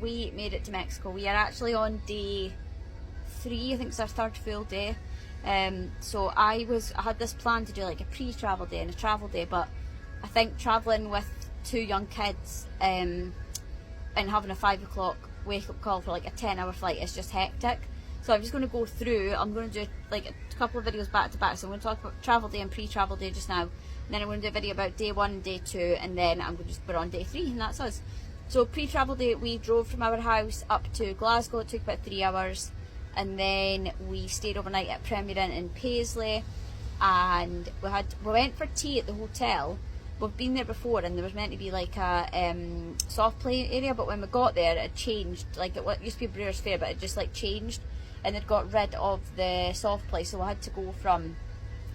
we made it to Mexico. We are actually on day 3, I think it's our 3rd full day. So I had this plan to do like a pre-travel day and a travel day, but I think travelling with 2 young kids and having a 5 o'clock wake up call for like a 10-hour flight is just hectic. So I'm just going to go through, I'm going to do like a couple of videos back to back. So I'm going to talk about travel day and pre-travel day just now, and then I'm going to do a video about day 1 and day 2, and then I'm going to just put on day 3, and that's us. So pre-travel day, we drove from our house up to Glasgow. It took about 3 hours, and then we stayed overnight at Premier Inn in Paisley, and we went for tea at the hotel. We've been there before, and there was meant to be like a soft play area, but when we got there it had changed. Like it used to be a Brewers Fair, but it just like changed, and they'd got rid of the soft play, so we had to go from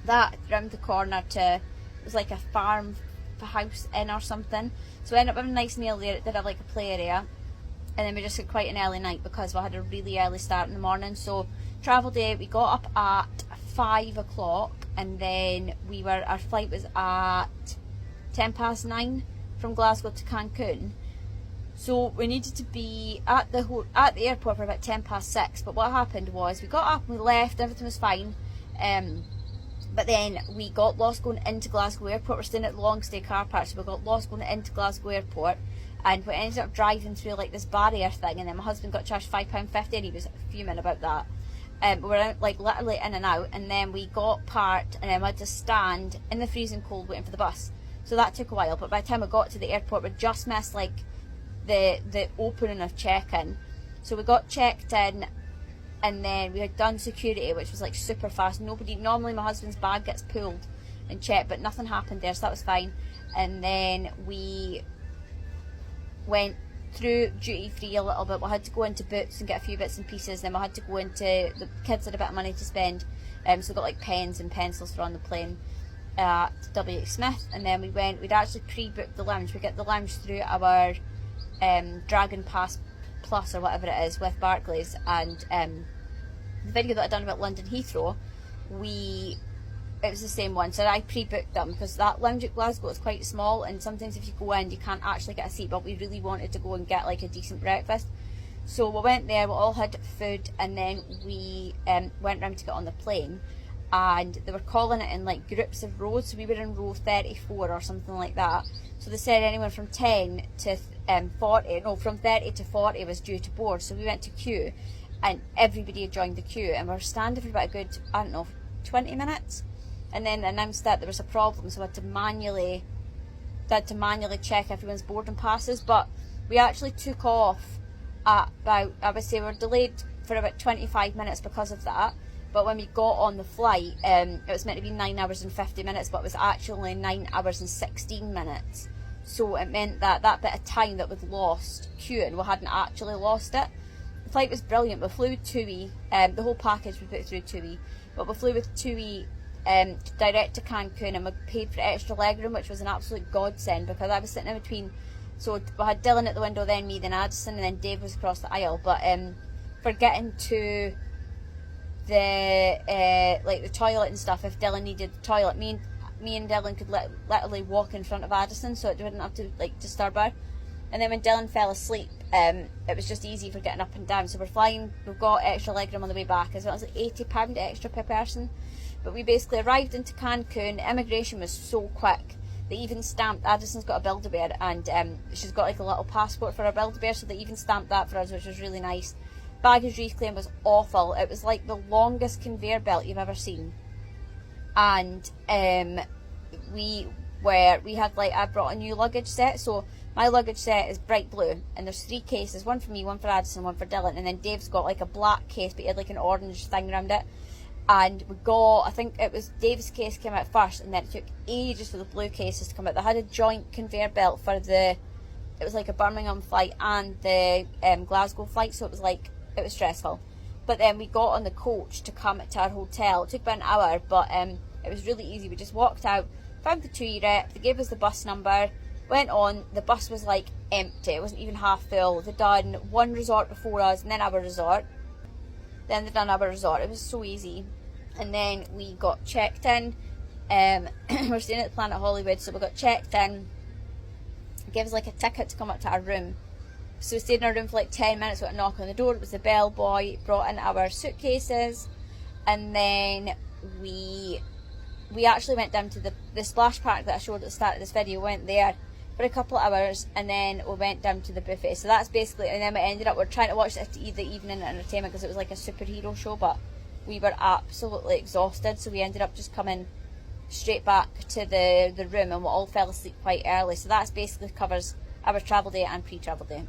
that round the corner to, it was like a farm house inn or something. So we ended up having a nice meal there. It did have like a play area, and then we just had quite an early night because we had a really early start in the morning. So travel day, we got up at 5 o'clock, and then our flight was at 9:10 from Glasgow to Cancun. So we needed to be at the airport for about 6:10. But what happened was we got up and we left, everything was fine. But then we got lost going into Glasgow Airport. We're staying at the long stay car park, so we got lost going into Glasgow Airport, and we ended up driving through like this barrier thing, and then my husband got charged £5.50, and he was fuming about that. We were out, like literally in and out, and then we got parked, and then we had to stand in the freezing cold waiting for the bus. So that took a while, but by the time we got to the airport, we just missed like the opening of check-in. So we got checked in, and then we had done security, which was like super fast. Normally my husband's bag gets pulled and checked, but nothing happened there, so that was fine. And then we went through duty free a little bit. We had to go into Boots and get a few bits and pieces. Then we had to go into, the kids had a bit of money to spend, so we got like pens and pencils for on the plane at W.H. Smith. And then we'd actually pre-booked the lounge. We get the lounge through our Dragon Pass Plus or whatever it is with Barclays, and the video that I'd done about London Heathrow, it was the same one. So I pre-booked them because that lounge at Glasgow is quite small, and sometimes if you go in you can't actually get a seat, but we really wanted to go and get like a decent breakfast. So we went there, we all had food, and then we went round to get on the plane, and they were calling it in like groups of rows, so we were in row 34 or something like that. So they said anyone from 10 to 40, no, from 30 to 40 was due to board. So we went to queue, and everybody had joined the queue, and we were standing for about a good, 20 minutes, and then they announced that there was a problem, so we had to manually check everyone's boarding passes. But we actually took off at about, I would say we were delayed for about 25 minutes because of that. But when we got on the flight, it was meant to be 9 hours and 50 minutes, but it was actually 9 hours and 16 minutes. So it meant that that bit of time that we'd lost queuing, we hadn't actually lost it. The flight was brilliant. We flew with TUI, the whole package we put through TUI, but we flew with TUI direct to Cancun, and we paid for extra legroom, which was an absolute godsend because I was sitting in between. So we had Dylan at the window, then me, then Addison, and then Dave was across the aisle. But for getting to the like the toilet and stuff, if Dylan needed the toilet, me and Dylan could literally walk in front of Addison, so it didn't have to like disturb her. And then when Dylan fell asleep, it was just easy for getting up and down. So we're flying, we've got extra legroom on the way back, as well as like £80 extra per person. But we basically arrived into Cancun. Immigration was so quick. They even stamped, Addison's got a Build-A-Bear, and she's got like a little passport for her Build-A-Bear, so they even stamped that for us, which was really nice. Baggage reclaim was awful. It was like the longest conveyor belt you've ever seen. And we had like, I brought a new luggage set, so my luggage set is bright blue, and there's 3 cases, one for me, one for Addison, one for Dylan, and then Dave's got like a black case, but he had like an orange thing around it. And we got, I think it was Dave's case came out first, and then it took ages for the blue cases to come out. They had a joint conveyor belt for it was like a Birmingham flight and the Glasgow flight, so it was stressful. But then we got on the coach to come to our hotel. It took about an hour, but it was really easy. We just walked out, found the TUI rep, they gave us the bus number, went on. The bus was like empty, it wasn't even half full. They'd done one resort before us, and then our resort. Then they'd done our resort. It was so easy. And then we got checked in. We're staying at the Planet Hollywood, so we got checked in. Gave us like a ticket to come up to our room. So we stayed in our room for like 10 minutes, went a knock on the door, it was the bellboy, brought in our suitcases, and then we actually went down to the splash park that I showed at the start of this video, went there for a couple of hours, and then we went down to the buffet. So that's basically, and then we ended up, we're trying to watch the evening entertainment because it was like a superhero show, but we were absolutely exhausted, so we ended up just coming straight back to the room, and we all fell asleep quite early. So that's basically covers our travel day and pre-travel day.